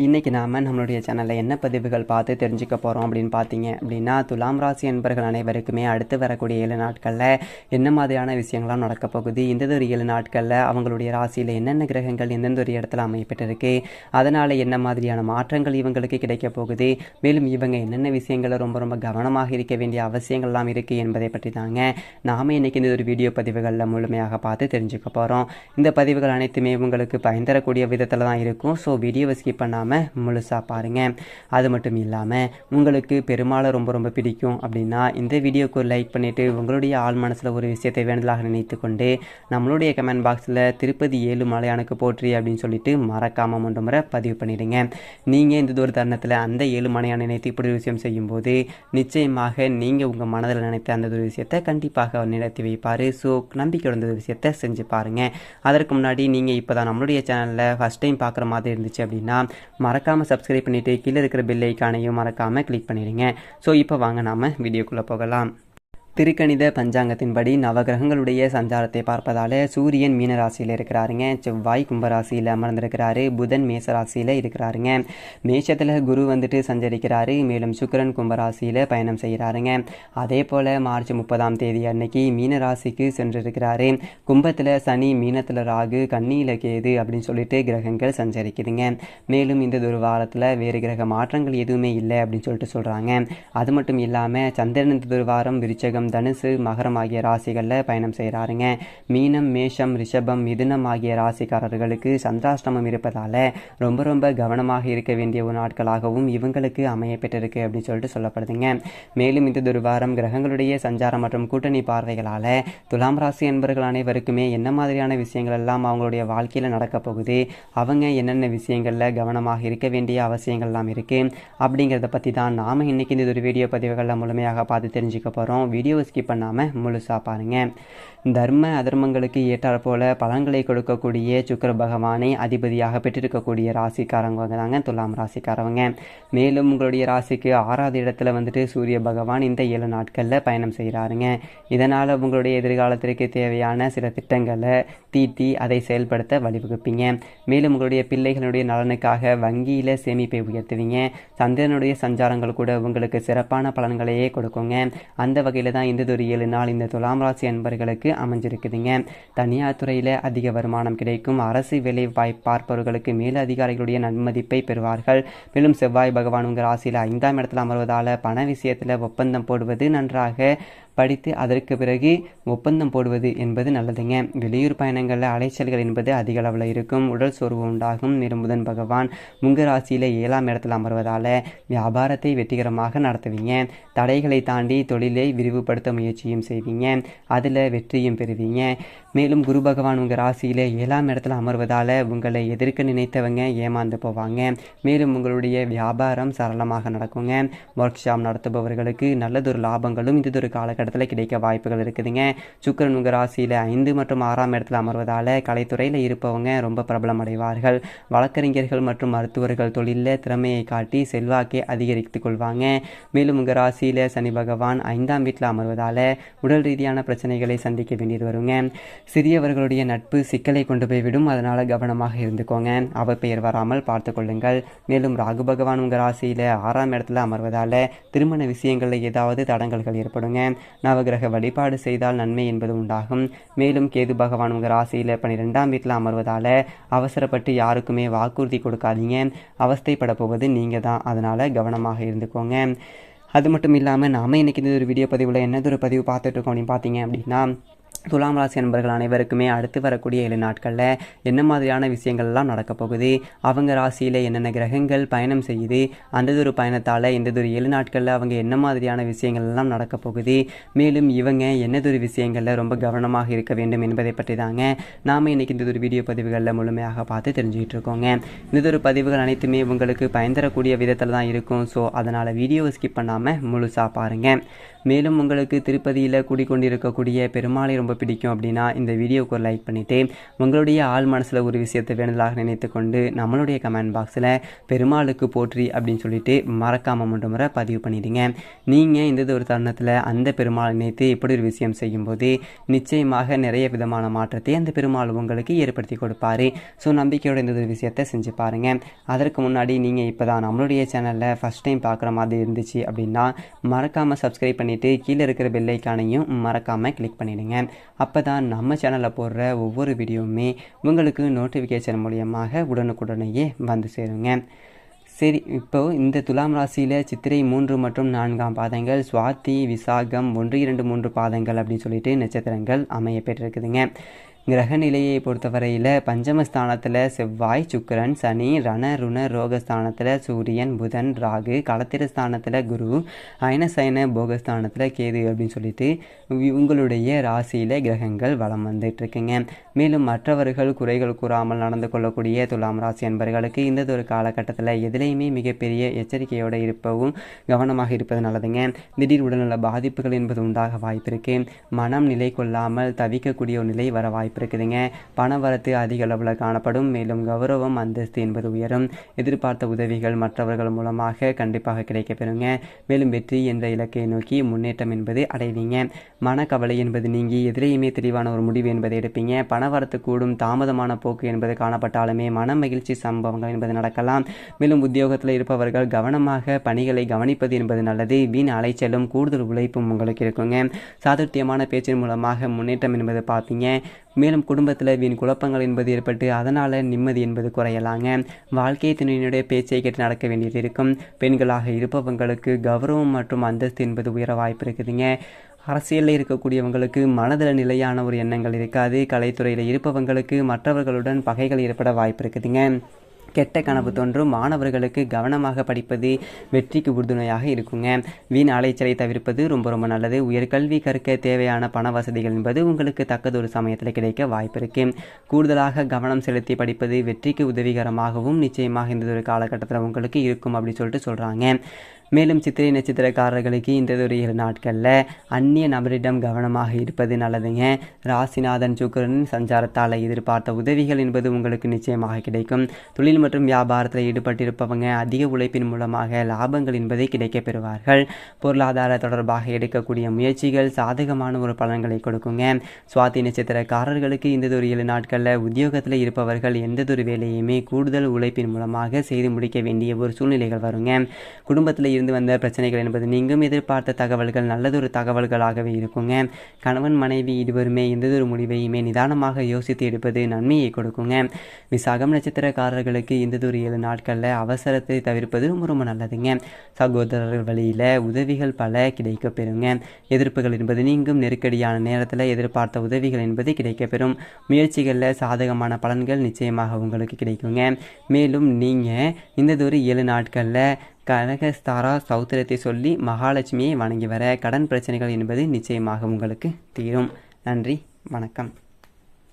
இன்றைக்கி நாம் நம்மளுடைய சேனலில் என்ன பதிவுகள் பார்த்து தெரிஞ்சுக்க போகிறோம் அப்படின்னு பார்த்தீங்க அப்படின்னா, துலாம் ராசி என்பர்கள் அனைவருக்குமே அடுத்து வரக்கூடிய 7 நாட்களில் என்ன மாதிரியான விஷயங்கள்லாம் நடக்க போகுது, இந்த ஒரு 7 நாட்களில் அவங்களுடைய ராசியில் என்னென்ன கிரகங்கள் எந்தெந்த ஒரு இடத்துல அமையப்பட்டிருக்கு, அதனால் என்ன மாதிரியான மாற்றங்கள் இவங்களுக்கு கிடைக்க போகுது, மேலும் இவங்க என்னென்ன விஷயங்களை ரொம்ப ரொம்ப கவனமாக இருக்க வேண்டிய அவசியங்கள்லாம் இருக்குது என்பதை பற்றி தாங்க நாம் இன்றைக்கி இந்த ஒரு வீடியோ பதிவுகளில் முழுமையாக பார்த்து தெரிஞ்சுக்க போகிறோம். இந்த பதிவுகள் அனைத்துமே உங்களுக்கு பயன் தரக்கூடிய விதத்தில் தான் இருக்கும். ஸோ வீடியோவை ஸ்கிப் பண்ணாமல் முழுசாக பாருங்கள். அது மட்டும் இல்லாமல் உங்களுக்கு பெரும்பாலும் ரொம்ப ரொம்ப பிடிக்கும் அப்படின்னா இந்த வீடியோக்கு ஒரு லைக் பண்ணிவிட்டு உங்களுடைய ஆள் மனசில் ஒரு விஷயத்தை வேண்டுதலாக நினைத்து கொண்டு நம்மளுடைய கமெண்ட் பாக்ஸில் திருப்பதி ஏழுமலையானுக்கு போற்றி அப்படின்னு சொல்லிட்டு மறக்காமல் 3 முறை பதிவு பண்ணிடுங்க. நீங்கள் இந்த ஒரு தருணத்தில் அந்த ஏழுமலையானை நினைத்து இப்படி ஒரு விஷயம் செய்யும்போது நிச்சயமாக நீங்கள் உங்கள் மனதில் நினைத்த அந்த ஒரு விஷயத்தை கண்டிப்பாக நிறுத்தி வைப்பார். ஸோ நம்பிக்கையோட இந்த விஷயத்தை செஞ்சு பாருங்கள். அதற்கு முன்னாடி நீங்கள் இப்போ தான் நம்மளுடைய சேனலில் ஃபஸ்ட் டைம் பார்க்குற மாதிரி இருந்துச்சு அப்படின்னா மறக்காமல் சப்ஸ்கிரைப் பண்ணிவிட்டு கீழே இருக்கிற பெல் ஐக்கானையும் மறக்காமல் கிளிக் பண்ணிடுங்க. ஸோ இப்போ வாங்க நாம் வீடியோக்குள்ளே போகலாம். திருக்கணித பஞ்சாங்கத்தின்படி நவகிரகங்களுடைய சஞ்சாரத்தை பார்ப்பதால் சூரியன் மீன ராசியில் இருக்கிறாருங்க, செவ்வாய் கும்பராசியில் அமர்ந்திருக்கிறாரு, புதன் மேச ராசியில் இருக்கிறாருங்க, மேஷத்தில் குரு வந்துட்டு சஞ்சரிக்கிறாரு, மேலும் சுக்கிரன் கும்பராசியில் பயணம் செய்கிறாருங்க. அதே போல் மார்ச் 30ஆம் தேதி அன்னைக்கு மீன ராசிக்கு சென்றிருக்கிறாரு. கும்பத்தில் சனி, மீனத்தில் ராகு, கன்னியில் கேது அப்படின்னு சொல்லிட்டு கிரகங்கள் சஞ்சரிக்குதுங்க. மேலும் இந்த ஒரு வாரத்தில் வேறு கிரக மாற்றங்கள் எதுவுமே இல்லை அப்படின்னு சொல்லிட்டு சொல்கிறாங்க. அது மட்டும் இல்லாமல் சந்திரன் இந்த ஒரு வாரம் விருச்சகம், தனுசு, மகரம் ஆகிய ராசிகளில் பயணம் செய்கிறாருங்க. மீனம், மேஷம், ரிஷபம், மிதுனம் ஆகிய ராசிக்காரர்களுக்கு சந்திராஷ்டமம் இருப்பதால் ரொம்ப ரொம்ப கவனமாக இருக்க வேண்டிய ஒரு நாட்களாகவும் இவங்களுக்கு அமைய பெற்றிருக்கு அப்படின்னு சொல்லிட்டு சொல்லப்படுதுங்க. மேலும் இந்த ஒரு வாரம் கிரகங்களுடைய சஞ்சாரம் மற்றும் கூட்டணி பார்வைகளால் துலாம் ராசி என்பவர்கள் அனைவருக்குமே என்ன மாதிரியான விஷயங்கள் எல்லாம் அவங்களுடைய வாழ்க்கையில் நடக்க போகுது, அவங்க என்னென்ன விஷயங்களில் கவனமாக இருக்க வேண்டிய அவசியங்கள்லாம் இருக்குது அப்படிங்கிறத பற்றி தான் நாம் இன்றைக்கி இந்த ஒரு வீடியோ பதிவுகளில் முழுமையாக பார்த்து தெரிஞ்சுக்க போகிறோம். வீடியோ ஸ்கிப் பண்ணாமல் முழுசாக பாருங்கள். தர்ம அதர்மங்களுக்கு ஏற்றாற் போல பலன்களை கொடுக்கக்கூடிய சுக்கிர பகவானை அதிபதியாக பெற்றிருக்கக்கூடிய ராசிக்காரங்க தாங்க துலாம் ராசிக்காரவங்க. மேலும் உங்களுடைய ராசிக்கு 6வது இடத்துல வந்துட்டு சூரிய பகவான் இந்த 7 நாட்களில் பயணம் செய்கிறாருங்க. இதனால் உங்களுடைய எதிர்காலத்திற்கு தேவையான சில திட்டங்களை தீட்டி அதை செயல்படுத்த வழிவகுப்பீங்க. மேலும் உங்களுடைய பிள்ளைகளுடைய நலனுக்காக வங்கியில் சேமிப்பை உயர்த்துவீங்க. சந்திரனுடைய சஞ்சாரங்கள் கூட உங்களுக்கு சிறப்பான பலன்களையே கொடுக்குங்க. அந்த வகையில் தான் இந்த ஒரு 7 நாள் இந்த துலாம் ராசி அன்பர்களுக்கு அமைஞ்சிருக்குதுங்க. தனியார் துறையில் அதிக வருமானம் கிடைக்கும். அரசு வேலை பார்ப்பவர்களுக்கு மேல் அதிகாரிகளுடைய நன்மதிப்பை பெறுவார்கள். மேலும் செவ்வாய் பகவான் உங்கள் ராசியில் 5ஆம் இடத்துல அமர்வதால் பண விஷயத்தில் ஒப்பந்தம் போடுவது நன்றாக படித்து அதற்கு பிறகு ஒப்பந்தம் போடுவது என்பது நல்லதுங்க. வெளியூர் பயணங்களில் அலைச்சல்கள் என்பது அதிக அளவில் இருக்கும். உடல் சோர்வு உண்டாகும். மேலும் புதன் பகவான் உங்கள் ராசியில் 7ஆம் இடத்தில் அமர்வதால் வியாபாரத்தை வெற்றிகரமாக நடத்துவீங்க. தடைகளை தாண்டி தொழிலை விரிவுபடுத்த முயற்சியும் செய்வீங்க. அதில் வெற்றியும் பெறுவீங்க. மேலும் குரு பகவான் உங்கள் ராசியில் 7ஆம் இடத்துல அமர்வதால் உங்களை எதிர்க்க நினைத்தவங்க ஏமாந்து போவாங்க. மேலும் உங்களுடைய வியாபாரம் சரளமாக நடக்குங்க. ஒர்க் ஷாப் நடத்துபவர்களுக்கு நல்லதொரு லாபங்களும் இந்த ஒரு காலகட்டத்தில் கிடைக்க வாய்ப்புகள் இருக்குதுங்க. சுக்கிரன் உங்கள் ராசியில் 5 மற்றும் 6ஆம் இடத்துல அமர்வதால் கலைத்துறையில் இருப்பவங்க ரொம்ப பிரபலம் அடைவார்கள். வழக்கறிஞர்கள் மற்றும் மருத்துவர்கள் தொழிலில் திறமையை காட்டி செல்வாக்கை அதிகரித்துக் கொள்வாங்க. மேலும் உங்கள் ராசியில் சனி பகவான் 5ஆம் வீட்டில் அமர்வதால் உடல் ரீதியான பிரச்சனைகளை சந்திக்க வேண்டியது வருங்க. சிறியவர்களுடைய நட்பு சிக்கலை கொண்டு போய்விடும். அதனால் கவனமாக இருந்துக்கோங்க. அவப்பெயர் வராமல் பார்த்து கொள்ளுங்கள். மேலும் ராகு பகவான் உங்கள் ராசியில் 6ஆம் இடத்துல அமர்வதால் திருமண விஷயங்களில் ஏதாவது தடங்கல்கள் ஏற்படுங்க. நவகிரக வழிபாடு செய்தால் நன்மை என்பது உண்டாகும். மேலும் கேது பகவான் உங்கள் ராசியில் 12ஆம் வீட்டில் அமர்வதால் அவசரப்பட்டு யாருக்குமே வாக்குறுதி கொடுக்காதீங்க. அவஸ்தைப்பட போவது நீங்கள் தான். அதனால் கவனமாக இருந்துக்கோங்க. அது மட்டும் இல்லாமல் நாம் இன்றைக்கி இந்த ஒரு வீடியோ பதிவில் என்னது ஒரு பதிவு பார்த்துட்டு இருக்கோம் அப்படின்னு பார்த்தீங்க அப்படின்னா, துலாம் ராசி அன்பர்கள் அனைவருக்குமே அடுத்து வரக்கூடிய 7 நாட்களில் என்ன மாதிரியான விஷயங்கள்லாம் நடக்க போகுது, அவங்க ராசியில் என்னென்ன கிரகங்கள் பயணம் செய்யுது, அந்த ஒரு பயணத்தால் இந்த ஒரு 7 நாட்களில் அவங்க என்ன மாதிரியான விஷயங்கள்லாம் நடக்க போகுது, மேலும் இவங்க என்னதொரு விஷயங்களில் ரொம்ப கவனமாக இருக்க வேண்டும் என்பதை பற்றி தாங்க நாம் இன்றைக்கி இந்த ஒரு வீடியோ பதிவுகளில் முழுமையாக பார்த்து தெரிஞ்சுக்கிட்டு இருக்கோங்க. இந்த ஒரு பதிவுகள் அனைத்துமே உங்களுக்கு பயன் தரக்கூடிய விதத்தில் தான் இருக்கும். ஸோ அதனால் வீடியோவை ஸ்கிப் பண்ணாமல் முழுசாக பாருங்கள். மேலும் உங்களுக்கு திருப்பதியில் கூடிக்கொண்டிருக்கக்கூடிய பெருமாளை ரொம்ப பிடிக்கும் அப்படின்னா இந்த வீடியோவுக்கு ஒரு லைக் பண்ணிவிட்டு உங்களுடைய ஆள் மனசில் ஒரு விஷயத்தை வேண்டுதலாக நினைத்து கொண்டு நம்மளுடைய கமெண்ட் பாக்ஸில் பெருமாளுக்கு போற்றி அப்படின்னு சொல்லிட்டு மறக்காமல் 3 முறை பதிவு பண்ணிடுங்க. நீங்கள் இந்த ஒரு தருணத்தில் அந்த பெருமாளை நினைத்து இப்படி ஒரு விஷயம் செய்யும்போது நிச்சயமாக நிறைய விதமான மாற்றத்தை அந்த பெருமாள் உங்களுக்கு ஏற்படுத்தி கொடுப்பாரு. ஸோ நம்பிக்கையோட இந்த ஒரு விஷயத்தை செஞ்சு பாருங்கள். அதற்கு முன்னாடி நீங்கள் இப்போ தான் நம்மளுடைய சேனலில் ஃபஸ்ட் டைம் பார்க்குற மாதிரி இருந்துச்சு அப்படின்னா மறக்காமல் சப்ஸ்கிரைப் பண்ணிவிட்டு கீழே இருக்கிற பெல் ஐக்கானையும் மறக்காமல் கிளிக் பண்ணிவிடுங்க. அப்போ தான் நம்ம சேனலில் போடுற ஒவ்வொரு வீடியோவுமே உங்களுக்கு நோட்டிஃபிகேஷன் மூலியமாக உடனுக்குடனேயே வந்து சேருங்க. சரி, இப்போது இந்த துலாம் ராசியில் சித்திரை 3 மற்றும் 4ஆம் பாதங்கள், சுவாதி, விசாகம் 1, 2, 3 பாதங்கள் அப்படின்னு சொல்லிட்டு நட்சத்திரங்கள் அமைய பெற்றிருக்குதுங்க. கிரக நிலையை பொறுத்தவரையில் பஞ்சமஸ்தானத்தில் செவ்வாய், சுக்கிரன், சனி, ரண ருண ரோகஸ்தானத்தில் சூரியன், புதன், ராகு, களத்திரஸ்தானத்தில் குரு, அயனசயன போகஸ்தானத்தில் கேது அப்படின்னு சொல்லிட்டு உங்களுடைய ராசியில் கிரகங்கள் வலம் வந்துட்டுருக்குங்க. மேலும் மற்றவர்கள் குறைகள் கூறாமல் நடந்து கொள்ளக்கூடிய துலாம் ராசி என்பவர்களுக்கு இந்த ஒரு காலகட்டத்தில் எதிலையுமே மிகப்பெரிய எச்சரிக்கையோடு இருப்பவும் கவனமாக இருப்பது நல்லதுங்க. திடீர் உடல்நல பாதிப்புகள் என்பது உண்டாக வாய்ப்பு இருக்குது. மனம் நிலை கொள்ளாமல் தவிக்கக்கூடிய ஒரு நிலை வர வாய்ப்பு இருக்குதுங்க. பணவரத்து அதிக அளவில் காணப்படும். மேலும் கௌரவம், அந்தஸ்து என்பது உயரும். எதிர்பார்த்த உதவிகள் மற்றவர்கள் மூலமாக கண்டிப்பாக கிடைக்கப்பெறுங்க. மேலும் வெற்றி என்ற இலக்கை நோக்கி முன்னேற்றம் என்பது அடைவீங்க. மனக்கவலை என்பது நீங்கி எதிரையுமே தெளிவான ஒரு முடிவு என்பதை எடுப்பீங்க. பணவரத்து கூடும். தாமதமான போக்கு என்பது காணப்பட்டாலுமே மன மகிழ்ச்சி சம்பவங்கள் என்பது நடக்கலாம். மேலும் உத்தியோகத்தில் இருப்பவர்கள் கவனமாக பணிகளை கவனிப்பது என்பது நல்லது. வீண் அலைச்சலும் கூடுதல் உழைப்பும் உங்களுக்கு இருக்குங்க. சாதுர்த்தியமான பேச்சின் மூலமாக முன்னேற்றம் என்பது பார்ப்பீங்க. மேலும் குடும்பத்தில் வீண் குழப்பங்கள் என்பது ஏற்பட்டு அதனால் நிம்மதி என்பது குறையலாங்க. வாழ்க்கை துணையினுடைய பேச்சை கேட்டு நடக்க வேண்டியது இருக்கும். பெண்களாக இருப்பவங்களுக்கு கௌரவம் மற்றும் அந்தஸ்து என்பது உயர வாய்ப்பு இருக்குதுங்க. அரசியலில் இருக்கக்கூடியவங்களுக்கு மனதில் நிலையான ஒரு எண்ணங்கள் இருக்காது. கலைத்துறையில் இருப்பவங்களுக்கு மற்றவர்களுடன் பகைகள் ஏற்பட வாய்ப்பு இருக்குதுங்க. கெட்ட கனவு தோன்றும். மாணவர்களுக்கு கவனமாக படிப்பது வெற்றிக்கு உறுதுணையாக இருக்குங்க. வீண் அலைச்சலை தவிர்ப்பது ரொம்ப நல்லது. உயர்கல்வி கற்க தேவையான பண வசதிகள் என்பது உங்களுக்கு தக்கதொரு சமயத்தில் கிடைக்க வாய்ப்பு இருக்கு. கூடுதலாக கவனம் செலுத்தி படிப்பது வெற்றிக்கு உதவிகரமாகவும் நிச்சயமாக இந்த ஒரு காலகட்டத்தில் உங்களுக்கு இருக்கும் அப்படின்னு சொல்லிட்டு சொல்கிறாங்க. மேலும் சித்திரை நட்சத்திரக்காரர்களுக்கு இந்த ஒரு 7 நாட்களில் அந்நிய நபரிடம் கவனமாக இருப்பது நல்லதுங்க. ராசிநாதன் சுக்கிரனின் சஞ்சாரத்தால் எதிர்பார்த்த உதவிகள் என்பது உங்களுக்கு நிச்சயமாக கிடைக்கும். தொழில் மற்றும் வியாபாரத்தில் ஈடுபட்டிருப்பவங்க அதிக உழைப்பின் மூலமாக லாபங்கள் என்பதை கிடைக்க பெறுவார்கள். பொருளாதார தொடர்பாக எடுக்கக்கூடிய முயற்சிகள் சாதகமான ஒரு பலன்களை கொடுக்குங்க. சுவாதி நட்சத்திரக்காரர்களுக்கு இந்த ஒரு 7 நாட்களில் உத்தியோகத்தில் இருப்பவர்கள் எந்த ஒரு வேலையுமே கூடுதல் உழைப்பின் மூலமாக செய்து முடிக்க வேண்டிய ஒரு சூழ்நிலைகள் வருங்க. குடும்பத்தில் இருந்து வந்த பிரச்சனைகள் என்பது நீங்கும். எதிர்பார்த்த தகவல்கள் நல்லதொரு தகவல்களாகவே இருக்குங்க. கணவன் மனைவி இருவருமே எந்ததொரு முடிவையுமே நிதானமாக யோசித்து எடுப்பது நன்மையை கொடுக்குங்க. விசாகம் நட்சத்திரக்காரர்களுக்கு எந்ததொரு 7 நாட்களில் அவசரத்தை தவிர்ப்பது ரொம்ப நல்லதுங்க. சகோதரர்கள் வழியில் உதவிகள் பல கிடைக்க பெறுங்க. எதிர்ப்புகள் என்பது நீங்கும். நெருக்கடியான நேரத்தில் எதிர்பார்த்த உதவிகள் என்பது கிடைக்கப்பெறும். முயற்சிகளில் சாதகமான பலன்கள் நிச்சயமாக உங்களுக்கு கிடைக்குங்க. மேலும் நீங்கள் இந்த 7 நாட்களில் கனகஸ்தாரா சௌத்திரத்தை சொல்லி மகாலட்சுமியை வணங்கி வர கடன் பிரச்சனைகள் என்பது நிச்சயமாக உங்களுக்கு தீரும். நன்றி, வணக்கம்.